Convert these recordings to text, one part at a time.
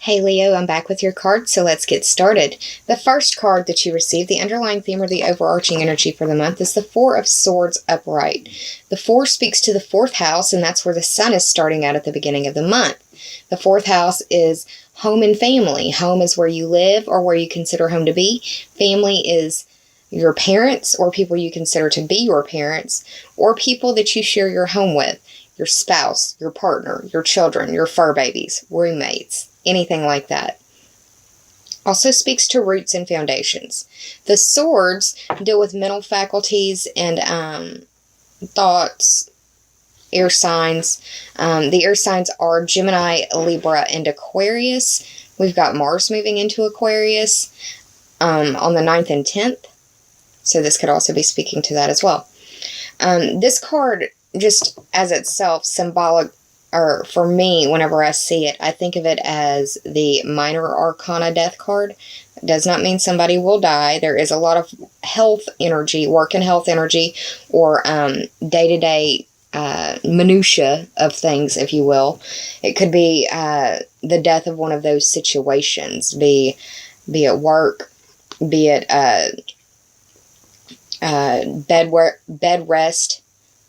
Hey Leo, I'm back with your cards, so let's get started. The first card that you received, the underlying theme or the overarching energy for the month, is the Four of Swords upright. The Four speaks to the fourth house, and that's where the sun is starting out at the beginning of the month. The fourth house is home and family. Home is where you live or where you consider home to be. Family is your parents or people you consider to be your parents, or people that you share your home with, your spouse, your partner, your children, your fur babies, roommates, anything like that. Also speaks to roots and foundations. The swords deal with mental faculties and thoughts, air signs. The air signs are Gemini, Libra, and Aquarius. We've got Mars moving into Aquarius on the 9th and 10th. So this could also be speaking to that as well. This card, just as itself, symbolic, or for me, whenever I see it, I think of it as the minor arcana death card. It does not mean somebody will die. There is a lot of health energy, work and health energy, or day-to-day minutia of things, if you will. It could be the death of one of those situations, be it work, be it bed rest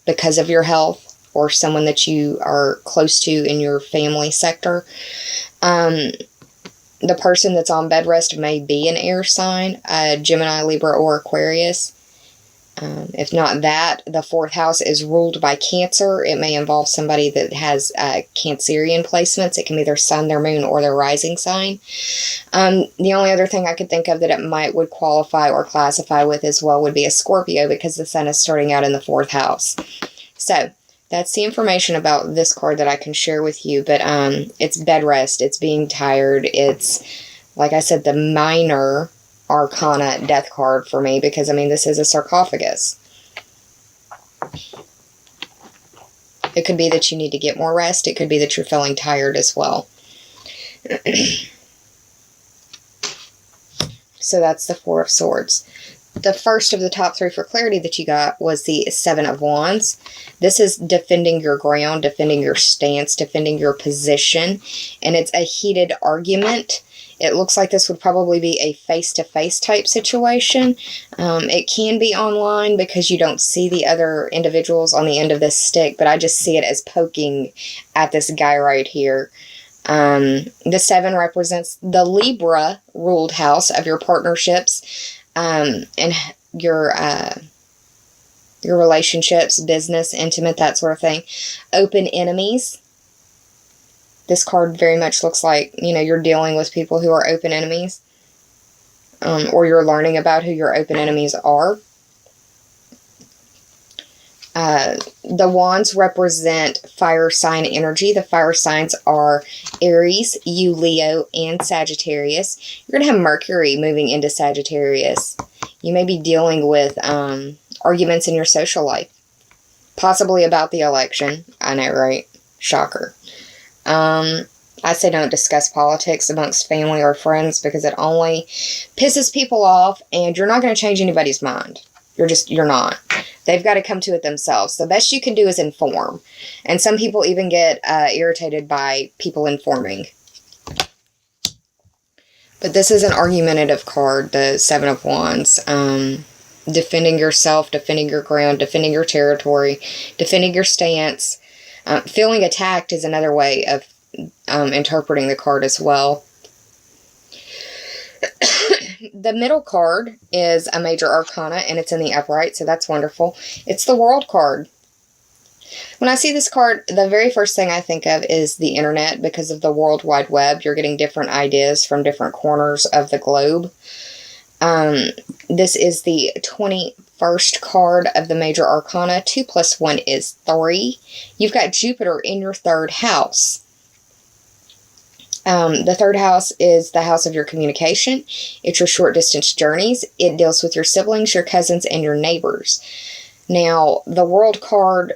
because of your health, or someone that you are close to in your family sector. The person that's on bed rest may be an air sign, Gemini, Libra, or Aquarius. If not that, the fourth house is ruled by Cancer. It may involve somebody that has Cancerian placements. It can be their sun, their moon, or their rising sign. The only other thing I could think of that it would qualify or classify with as well would be a Scorpio, because the sun is starting out in the fourth house. So that's the information about this card that I can share with you. But it's bed rest. It's being tired. It's, like I said, the minor arcana death card for me, because, I mean, this is a sarcophagus. It could be that you need to get more rest. It could be that you're feeling tired as well. So that's the Four of Swords. The first of the top three for clarity that you got was the Seven of Wands. This is defending your ground, defending your stance, defending your position, and it's a heated argument. It looks like this would probably be a face-to-face type situation. It can be online because you don't see the other individuals on the end of this stick, but I just see it as poking at this guy right here. The 7 represents the Libra ruled house of your partnerships, and your relationships, business, intimate, that sort of thing. Open enemies. This card very much looks like, you're dealing with people who are open enemies, or you're learning about who your open enemies are. The wands represent fire sign energy. The fire signs are Aries, you, Leo, and Sagittarius. You're going to have Mercury moving into Sagittarius. You may be dealing with arguments in your social life, possibly about the election. I know, right? Shocker. I say don't discuss politics amongst family or friends, because it only pisses people off, and you're not going to change anybody's mind. You're not. They've got to come to it themselves. The best you can do is inform. And some people even get irritated by people informing. But this is an argumentative card, the Seven of Wands. Defending yourself, defending your ground, defending your territory, defending your stance. Feeling attacked is another way of interpreting the card as well. The middle card is a major arcana, and it's in the upright, so that's wonderful. It's the World card. When I see this card, the very first thing I think of is the internet, because of the World Wide Web. You're getting different ideas from different corners of the globe. This is the 21st card of the major arcana. 2 + 1 is 3. You've got Jupiter in your 3rd house. The 3rd house is the house of your communication. It's your short distance journeys. It deals with your siblings, your cousins, and your neighbors. Now, the World card,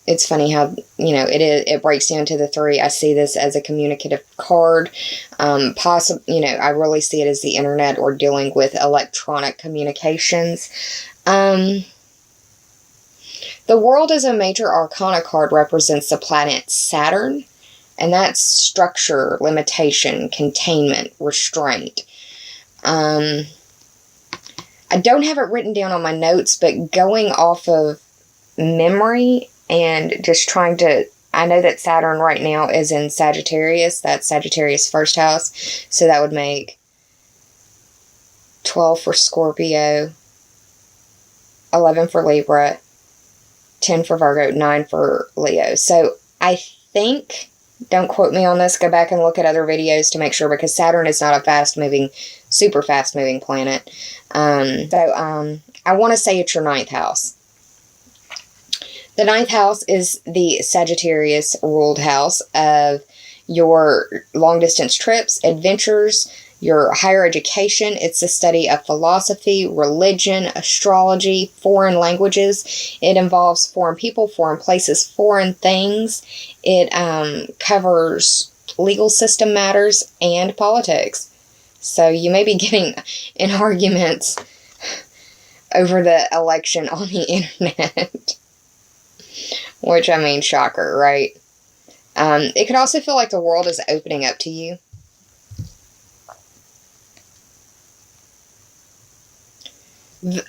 it's funny how, it breaks down to the 3. I see this as a communicative card. I really see it as the internet or dealing with electronic communications. The World as a major arcana card represents the planet Saturn. And that's structure, limitation, containment, restraint. I don't have it written down on my notes, but going off of memory and just trying to, I know that Saturn right now is in Sagittarius. That's Sagittarius first house. So that would make 12 for Scorpio, 11 for Libra, 10 for Virgo, 9 for Leo. So I think, don't quote me on this, go back and look at other videos to make sure, because Saturn is not a fast-moving, super fast-moving planet. I want to say it's your 9th house. The 9th house is the Sagittarius ruled house of your long-distance trips, adventures, your higher education. It's the study of philosophy, religion, astrology, foreign languages. It involves foreign people, foreign places, foreign things. It covers legal system matters and politics. So you may be getting in arguments over the election on the internet. Which, I mean, shocker, right? It could also feel like the world is opening up to you.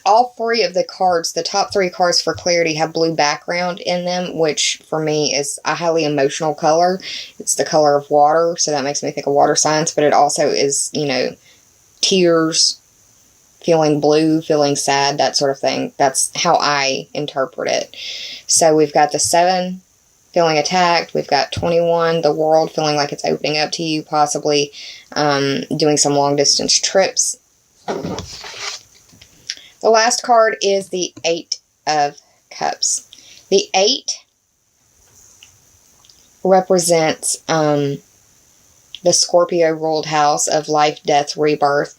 All three of the cards, the top 3 cards for clarity, have blue background in them, which for me is a highly emotional color. It's the color of water, so that makes me think of water signs, but it also is, you know, tears, feeling blue, feeling sad, that sort of thing. That's how I interpret it. So we've got the 7, feeling attacked. We've got 21, the world, feeling like it's opening up to you, possibly doing some long-distance trips. The last card is the 8 of Cups. The 8 represents the Scorpio ruled house of life, death, rebirth,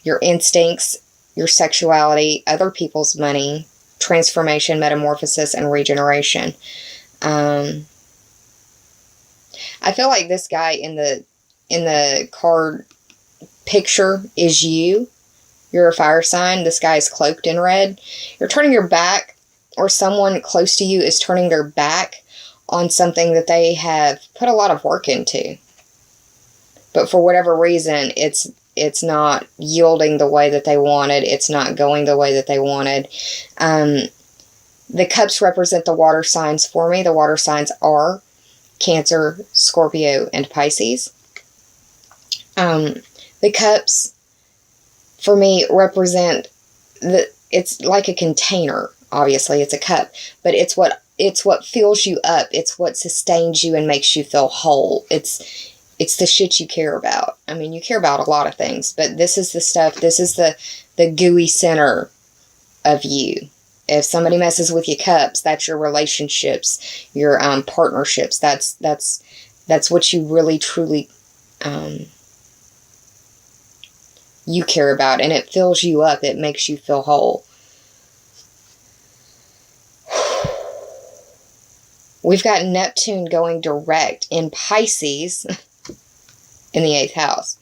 your instincts, your sexuality, other people's money, transformation, metamorphosis, and regeneration. I feel like this guy in the card picture is you. You're a fire sign. This guy is cloaked in red. You're turning your back, or someone close to you is turning their back on something that they have put a lot of work into. But for whatever reason, it's not yielding the way that they wanted. It's not going the way that they wanted. The cups represent the water signs for me. The water signs are Cancer, Scorpio, and Pisces. The cups, for me, represent it's like a container. Obviously, it's a cup, but it's what fills you up. It's what sustains you and makes you feel whole. It's the shit you care about. I mean, you care about a lot of things, but this is the stuff, this is the gooey center of you. If somebody messes with your cups, that's your relationships, your partnerships. That's what you really, truly you care about, and it fills you up. It makes you feel whole. We've got Neptune going direct in Pisces in the 8th house.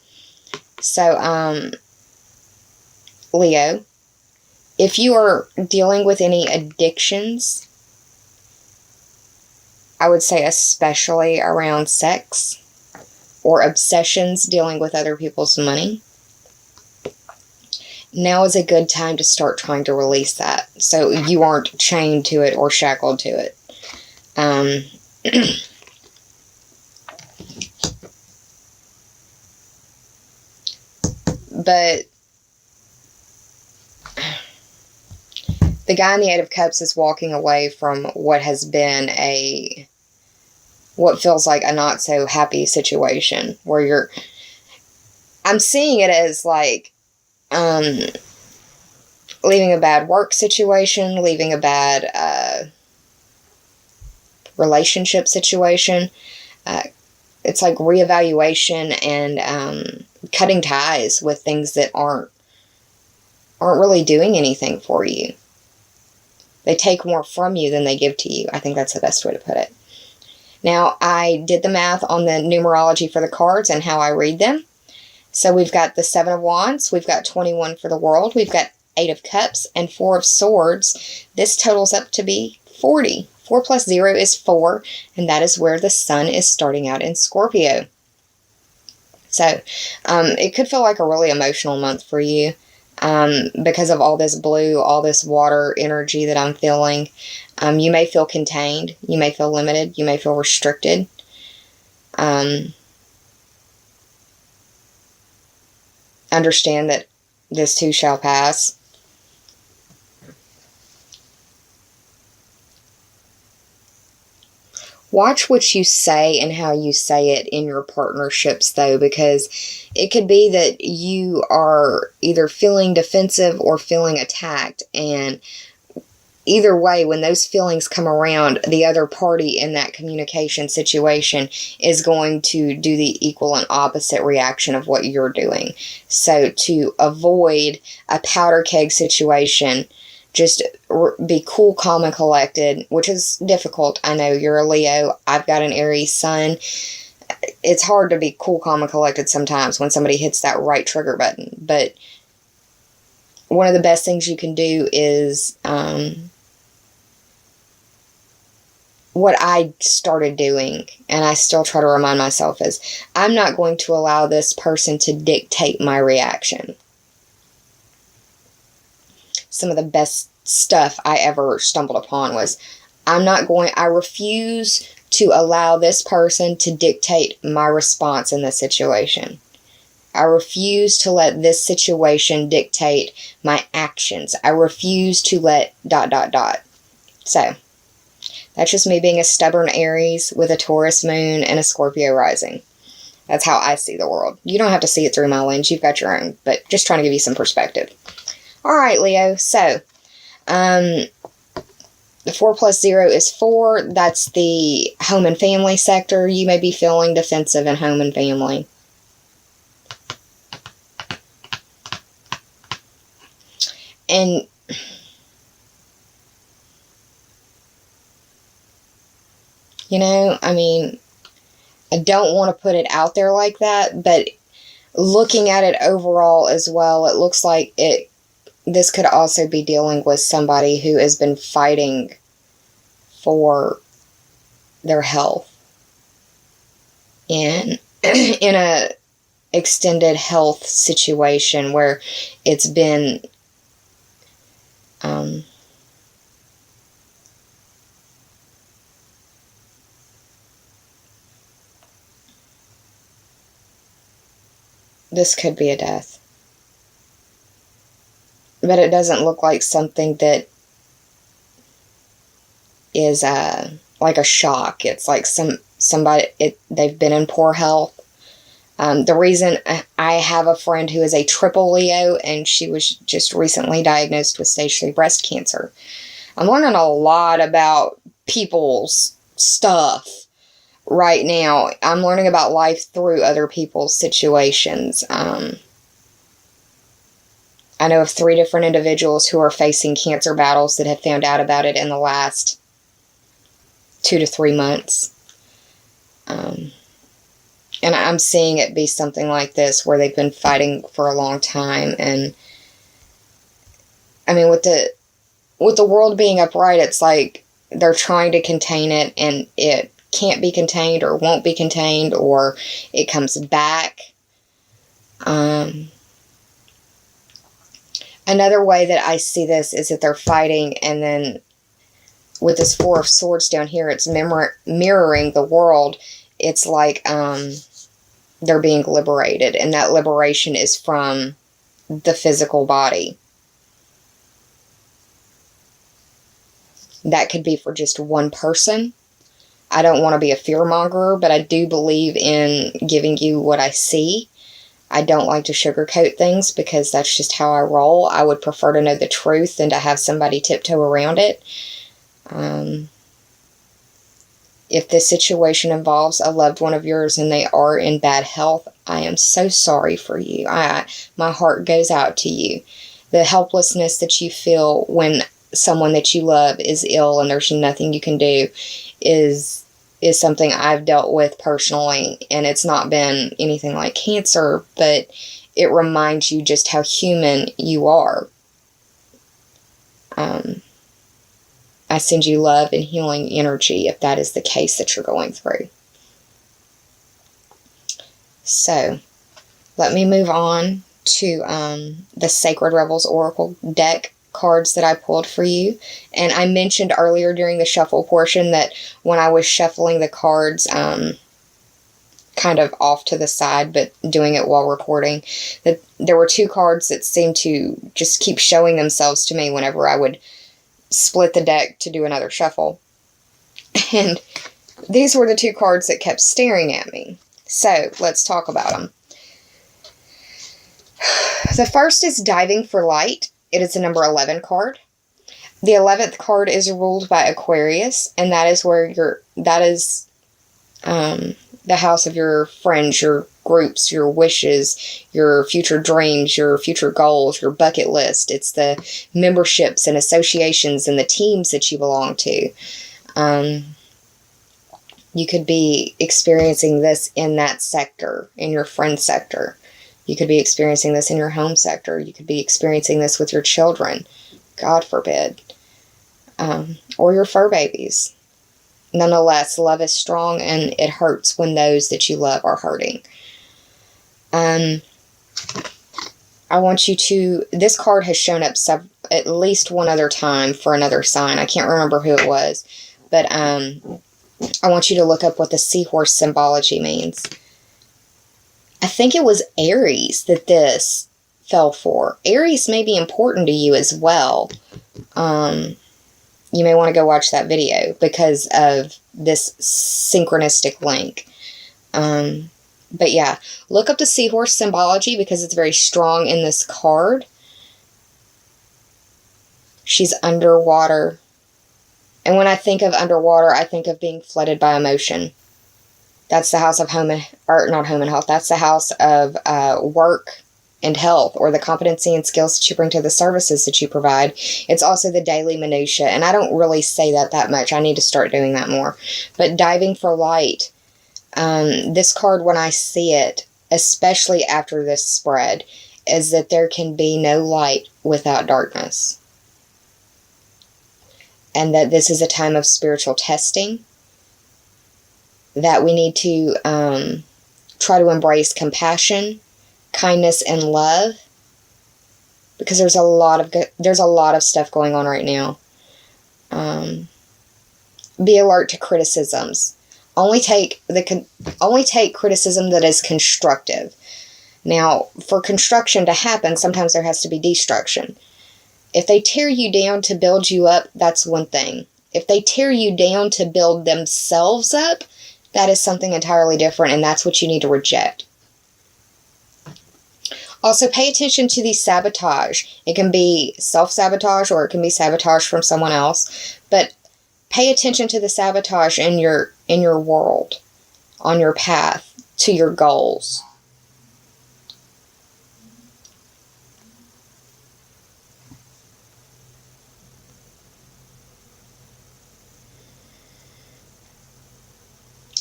So, Leo, if you are dealing with any addictions, I would say especially around sex, or obsessions dealing with other people's money, now is a good time to start trying to release that, so you aren't chained to it or shackled to it. But the guy in the 8 of Cups is walking away from what has been what feels like a not so happy situation, where I'm seeing it as like, leaving a bad work situation, leaving a bad relationship situation. It's like reevaluation and cutting ties with things that aren't really doing anything for you. They take more from you than they give to you. I think that's the best way to put it. Now, I did the math on the numerology for the cards and how I read them. So we've got the 7 of Wands, we've got 21 for the world, we've got 8 of Cups, and 4 of Swords. This totals up to be 40 4 plus 0 is 4, and that is where the sun is starting out in Scorpio. So, it could feel like a really emotional month for you because of all this blue, all this water energy that I'm feeling. You may feel contained. You may feel limited. You may feel restricted. Understand that this too shall pass. Watch what you say and how you say it in your partnerships, though, because it could be that you are either feeling defensive or feeling attacked. And either way, when those feelings come around, the other party in that communication situation is going to do the equal and opposite reaction of what you're doing. So to avoid a powder keg situation, just be cool, calm, and collected, which is difficult. I know you're a Leo. I've got an Aries sun. It's hard to be cool, calm, and collected sometimes when somebody hits that right trigger button. But one of the best things you can do is what I started doing, and I still try to remind myself, is I'm not going to allow this person to dictate my reaction. Some of the best stuff I ever stumbled upon was, I refuse to allow this person to dictate my response in this situation. I refuse to let this situation dictate my actions. I refuse to let ... So, that's just me being a stubborn Aries with a Taurus moon and a Scorpio rising. That's how I see the world. You don't have to see it through my lens. You've got your own, but just trying to give you some perspective. All right, Leo. So, the 4 plus 0 is 4. That's the home and family sector. You may be feeling defensive in home and family. And I don't want to put it out there like that, but looking at it overall as well, it looks like this could also be dealing with somebody who has been fighting for their health in a extended health situation where it's been this could be a death. But it doesn't look like something that is like a shock. It's like they've been in poor health. The reason I have a friend who is a triple Leo, and she was just recently diagnosed with stage 3 breast cancer. I'm learning a lot about people's stuff right now. I'm learning about life through other people's situations. I know of 3 different individuals who are facing cancer battles that have found out about it in the last 2 to 3 months. And I'm seeing it be something like this, where they've been fighting for a long time. And I mean, with the world being upright, it's like they're trying to contain it, and it can't be contained, or won't be contained, or it comes back. Another way that I see this is that they're fighting, and then with this 4 of Swords down here, it's mirroring the world. It's like they're being liberated, and that liberation is from the physical body. That could be for just one person. I don't want to be a fearmonger, but I do believe in giving you what I see. I don't like to sugarcoat things, because that's just how I roll. I would prefer to know the truth than to have somebody tiptoe around it. If this situation involves a loved one of yours and they are in bad health, I am so sorry for you. My heart goes out to you. The helplessness that you feel when someone that you love is ill and there's nothing you can do is something I've dealt with personally, and it's not been anything like cancer, but it reminds you just how human you are. I send you love and healing energy if that is the case that you're going through. So, let me move on to the Sacred Rebels Oracle deck cards that I pulled for you. And I mentioned earlier during the shuffle portion that when I was shuffling the cards kind of off to the side, but doing it while recording, that there were 2 cards that seemed to just keep showing themselves to me whenever I would split the deck to do another shuffle. And these were the 2 cards that kept staring at me. So, let's talk about them. The first is Diving for Light. It is the number 11 card. The 11th card is ruled by Aquarius, and that is where the house of your friends, your groups, your wishes, your future dreams, your future goals, your bucket list. It's the memberships and associations and the teams that you belong to. You could be experiencing this in that sector, in your friend sector. You could be experiencing this in your home sector. You could be experiencing this with your children, God forbid, or your fur babies. Nonetheless, love is strong, and it hurts when those that you love are hurting. I want you to... This card has shown up at least one other time for another sign. I can't remember who it was, but I want you to look up what the seahorse symbology means. I think it was Aries that this fell for. Aries may be important to you as well. You may want to go watch that video because of this synchronistic link. But yeah, look up the seahorse symbology because it's very strong in this card. She's underwater. And when I think of underwater, I think of being flooded by emotion. That's the house of not home and health. That's the house of work and health, or the competency and skills that you bring to the services that you provide. It's also the daily minutia, and I don't really say that much. I need to start doing that more. But Diving for Light, this card, when I see it, especially after this spread, is that there can be no light without darkness. And that this is a time of spiritual testing. That we need to try to embrace compassion, kindness, and love, because there's a lot of stuff going on right now. Be alert to criticisms. Only take criticism that is constructive. Now, for construction to happen, sometimes there has to be destruction. If they tear you down to build you up, that's one thing. If they tear you down to build themselves up, that is something entirely different, and that's what you need to reject. Also, pay attention to the sabotage. It can be self-sabotage, or it can be sabotage from someone else. But pay attention to the sabotage in your world, on your path to your goals.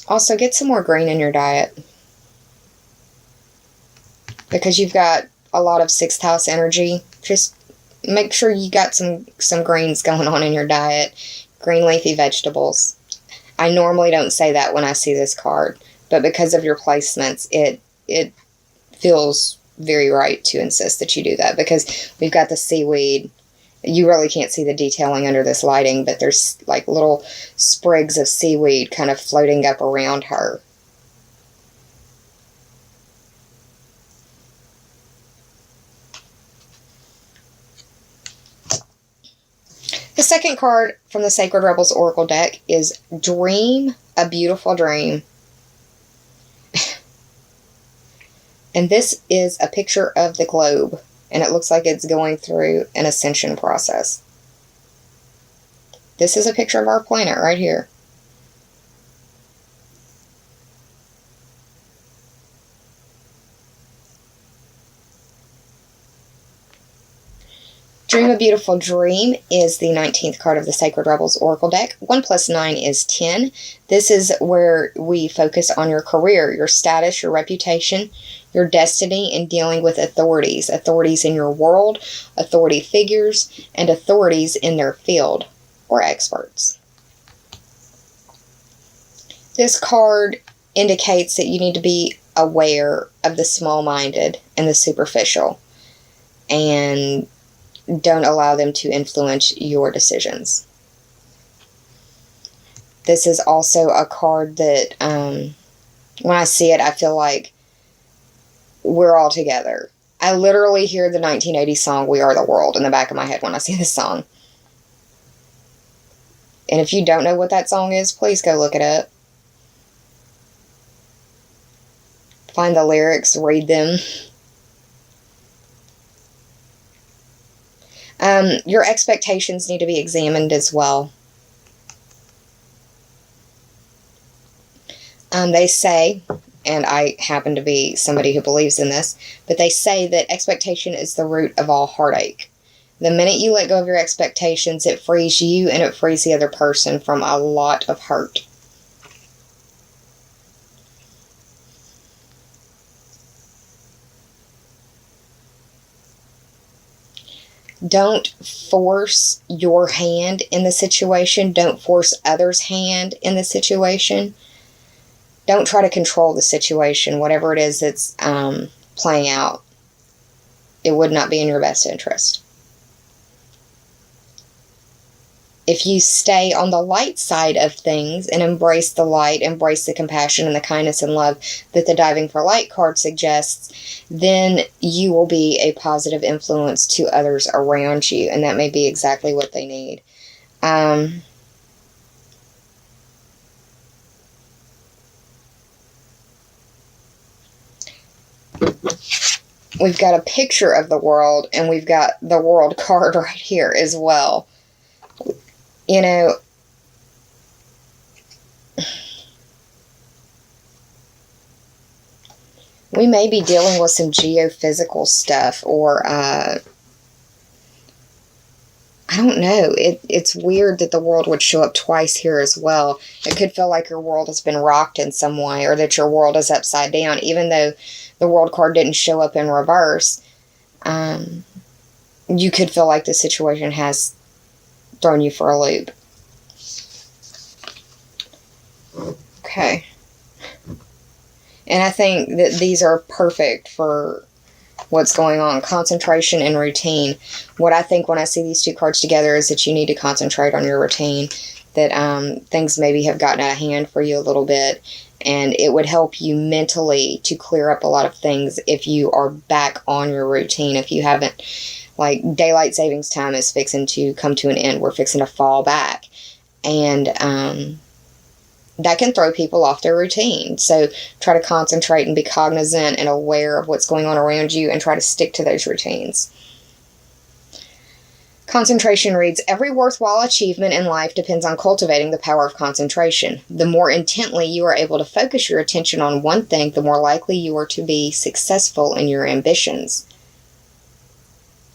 Also, get some more green in your diet, because you've got a lot of 6th house energy. Just make sure you got some greens going on in your diet. Green leafy vegetables. I normally don't say that when I see this card, but because of your placements, it feels very right to insist that you do that, because we've got the seaweed. You really can't see the detailing under this lighting, but there's like little sprigs of seaweed kind of floating up around her. The second card from the Sacred Rebels Oracle deck is Dream a Beautiful Dream. And this is a picture of the globe, and it looks like it's going through an ascension process. This is a picture of our planet right here. Dream a Beautiful Dream is the 19th card of the Sacred Rebels Oracle deck. 1 + 9 is 10. This is where we focus on your career, your status, your reputation, your destiny, and dealing with authorities. Authorities in your world, authority figures, and authorities in their field. or experts. This card indicates that you need to be aware of the small-minded and the superficial, and don't allow them to influence your decisions. This is also a card that, when I see it, I feel like we're all together. I literally hear the 1980s song, We Are the World, in the back of my head when I see this song. And if you don't know what that song is, please go look it up. Find the lyrics, read them. Your expectations need to be examined as well. They say, and I happen to be somebody who believes in this, but they say that expectation is the root of all heartache. The minute you let go of your expectations, it frees you and it frees the other person from a lot of hurt. Don't force your hand in the situation. Don't force others' hand in the situation. Don't try to control the situation, whatever it is that's playing out. It would not be in your best interest. If you stay on the light side of things and embrace the light, embrace the compassion and the kindness and love that the Diving for Light card suggests, then you will be a positive influence to others around you, and that may be exactly what they need. We've got a picture of the world, and we've got the world card right here as well. You know, we may be dealing with some geophysical stuff, or, I don't know. It's weird that the world would show up twice here as well. It could feel like your world has been rocked in some way, or that your world is upside down, even though the world card didn't show up in reverse. You could feel like the situation has thrown you for a loop. Okay. And I think that these are perfect for what's going on. Concentration and routine. What I think when I see these two cards together is that you need to concentrate on your routine. That things maybe have gotten out of hand for you a little bit. And it would help you mentally to clear up a lot of things if you are back on your routine. If you haven't, like, daylight savings time is fixing to come to an end. We're fixing to fall back. And that can throw people off their routine. So try to concentrate and be cognizant and aware of what's going on around you and try to stick to those routines. Concentration reads, every worthwhile achievement in life depends on cultivating the power of concentration. The more intently you are able to focus your attention on one thing, the more likely you are to be successful in your ambitions.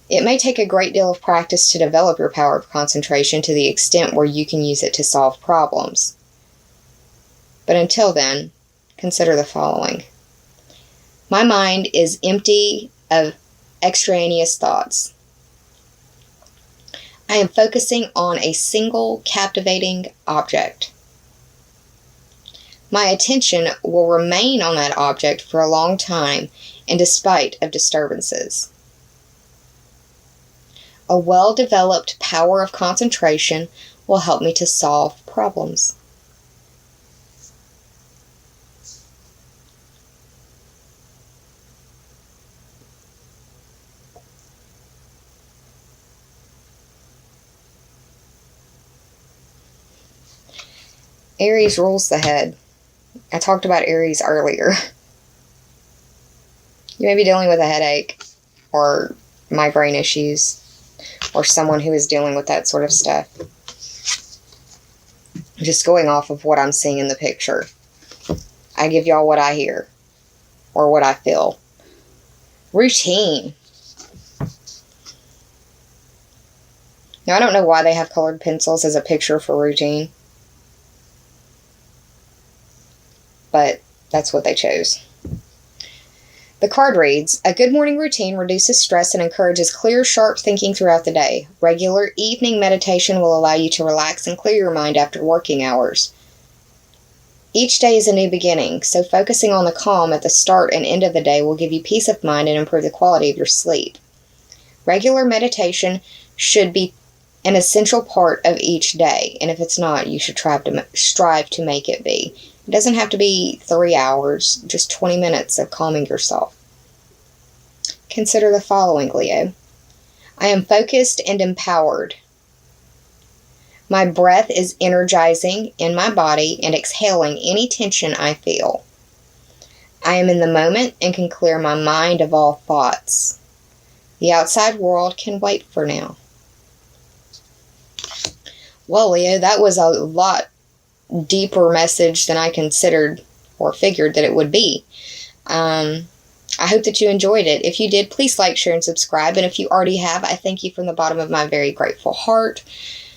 It may take a great deal of practice to develop your power of concentration to the extent where you can use it to solve problems. But until then, consider the following. My mind is empty of extraneous thoughts. I am focusing on a single captivating object. My attention will remain on that object for a long time and despite of disturbances. A well-developed power of concentration will help me to solve problems. Aries rules the head. I talked about Aries earlier. You may be dealing with a headache or migraine issues or someone who is dealing with that sort of stuff. Just going off of what I'm seeing in the picture. I give y'all what I hear or what I feel. Routine. Now, I don't know why they have colored pencils as a picture for routine. But that's what they chose. The card reads, a good morning routine reduces stress and encourages clear, sharp thinking throughout the day. Regular evening meditation will allow you to relax and clear your mind after working hours. Each day is a new beginning, so focusing on the calm at the start and end of the day will give you peace of mind and improve the quality of your sleep. Regular meditation should be an essential part of each day, and if it's not, you should strive to make it be. It doesn't have to be 3 hours, just 20 minutes of calming yourself. Consider the following, Leo. I am focused and empowered. My breath is energizing in my body and exhaling any tension I feel. I am in the moment and can clear my mind of all thoughts. The outside world can wait for now. Well, Leo, that was a lot deeper message than I considered or figured that it would be. I hope that you enjoyed it. If you did, please like, share, and subscribe. And if you already have, I thank you from the bottom of my very grateful heart.